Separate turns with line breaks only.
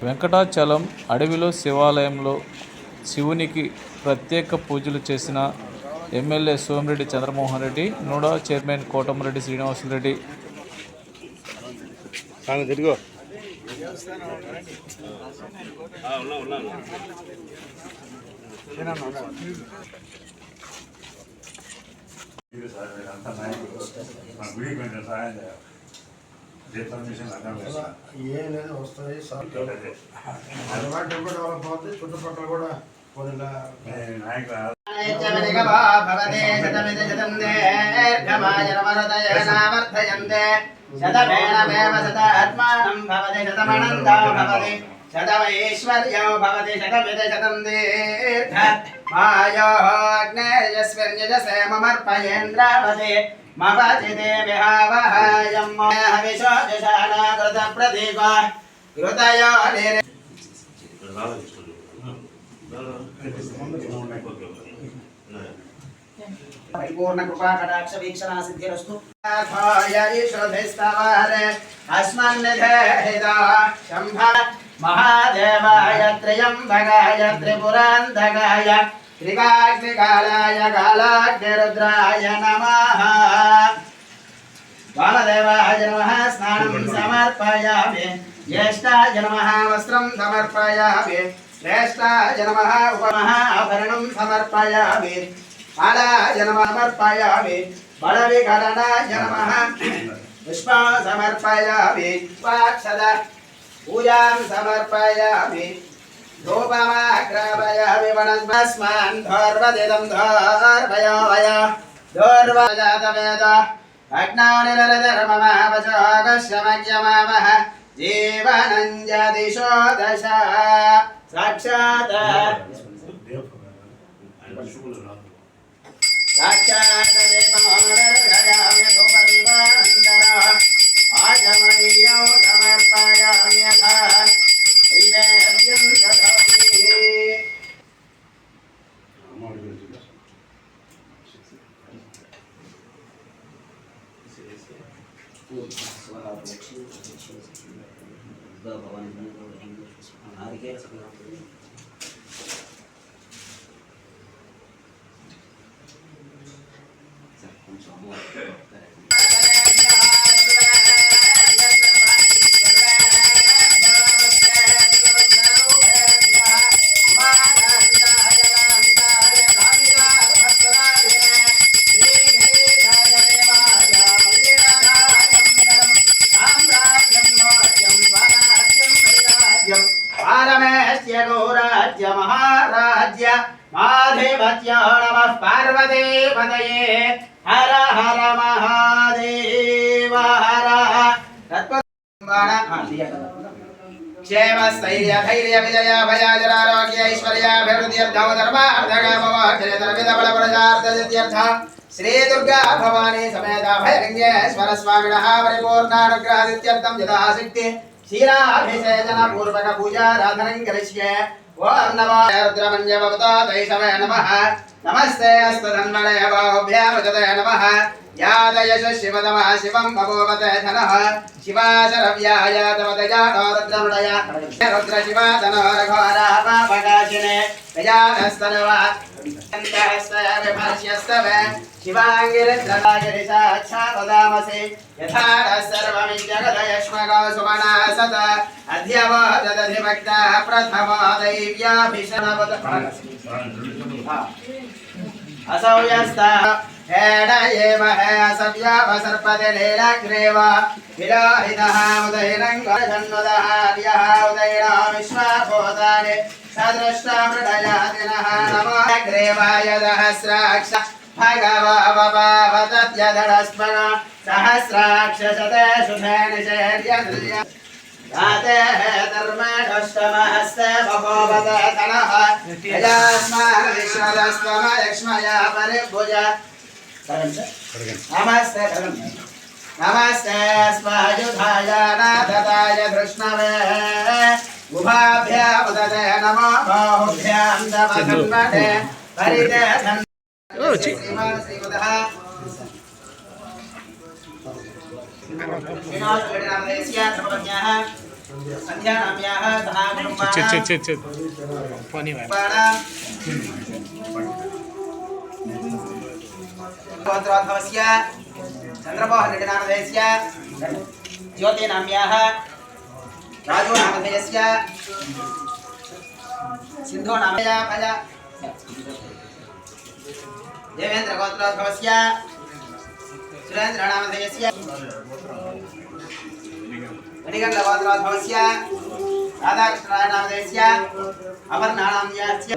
వెంకటాచలం అడవిలో శివాలయంలో శివునికి ప్రత్యేక పూజలు చేసిన MLA Somireddy Chandramohan Reddy, NUDA chairman Kotamreddy Srinivasulu Reddy.
ఏం లేదు వస్తుంది డెవలప్ అవుతుంది చుట్టుపక్కల కూడా
శతమైశ్వర్యం భవతి శతమిద శతం దీర్ఘ మాయోగ్నేయస్మిన్యజసేమర్పయేంద్రావతి మవచితే విహావహాయం హవిషోజశానా కృత ప్రదీప కృతయో పరిపూర్ణ కృపా కటాక్ష వీక్షణ సిద్ధిరస్తు. శంభ మహాదేవాయ త్రయంబకాయ త్రిపురాంతకాయ త్రికాగ్నికాలాయ కాలాగ్నిరుద్రాయ నమః. వామదేవాయ నమః స్నానం సమర్పయామి. జ్యేష్ఠాయ నమః వస్త్రం సమర్పయామి. శ్రేష్ఠాయ నమః ఉపమః ఆభరణం సమర్పయామి. బాలాయ నమః సమర్పయామి. బలవికరణాయ నమః పుష్పం సమర్పయామి. వాక్షద పూజాం సమర్పయామి. ధూపమాగ్రాపయామి. వనస్మాన్ ధోర్వదిదం ధోర్వయోవయ ధోర్వజాతవేద అగ్నానిరరమమావశోగశ్రమజ్యమావహ జీవనంజదిశో దశ. సాక్షాత్ సాక్షాత్ దేవోరర్హయామి ధూపదీపానంతర ఆచమనీయం సమర్పయామి. యథా నైవేద్యం దదామి. గౌరాజ్య మహారాజ్య మాధిపత్యో నమః పార్వతీపతయే. హర హర మహాదేవ హర. క్షేమ స్థైర్య ధైర్య విజయ భయాజరారోగ్య ఐశ్వర్యాభివృద్ధ్యర్థం ధర్మార్థకామోక్షేత్రవిధబలప్రజార్థసిద్ధ్యర్థ శ్రీ దుర్గా భవానీ సమేత భయగంగేశ్వర స్వామినః పరిపూర్ణానుగ్రహసిద్ధ్యర్థం యథాశక్తి క్షీరాభిషేచన పూర్వక పూజారాధనం కరిష్యే. ఓం నమో రుద్రమన్యవతో దైషవే నమః. నమస్తే అస్తు ధన్మనే బాహుభ్యామజతే నమః. యాదయశ శివతమః శివం బభూవతే ధనః. శివాశరవ్యాయ తమదయానో రుద్రమృడయ రుద్ర శివాతనో రఘోరాపాపకాశినే గజానస్తనవా విభర్ష్యస్తవే శివాంగిరిద్రగాగిరిసాక్షావదామసి. యథా సర్వమిజ్జగదయష్మగో సుమనా సత అధ్యవో దదధిభక్తః ప్రథమో దైవ్యాభిషణవత असौ यस्तः हेडयेमहे असव्यापसर्पते लीलग्रीव विलोहितः उदयनं गजन्नुदः यः उदयिनो विश्वभूतानि सदृष्टमृडयातिनः नमो ग्रीवाय सहस्राक्ष भगवपपावतत्यदडस्मन सहस्राक्षशते शुभे निषेर्यदुल्य राते धर्मेष्टमहस्ते भगवते तनः यस्मान् विश्वदस्त्वम यक्ष्मया परिभुज. नमस्ते नमस्ते अस्मयुधाय नाथताय कृष्णवे उभाभ्याम् उदते नमो बाहुभ्याम् दमधन्वते परिते धन् श्रीमदः विनोदनामधेयस्य सर्वज्ञाः संध्यानाम्याः सहा कुटुम्बानां गोत्रोद्भवस्य चन्द्रमोहनरेड्डिनामधेयस्य ज्योतिनाम्याः राजोनामधेयस्य सिन्धोनामधेयः देवेन्द्रगोत्रोद्भवस्य सुरेन्द्रनामधेयस्य मणिकण्ठगोत्रोद्भवस्य राधाकृष्णनामधेयस्य अपर्णानाम्यास्य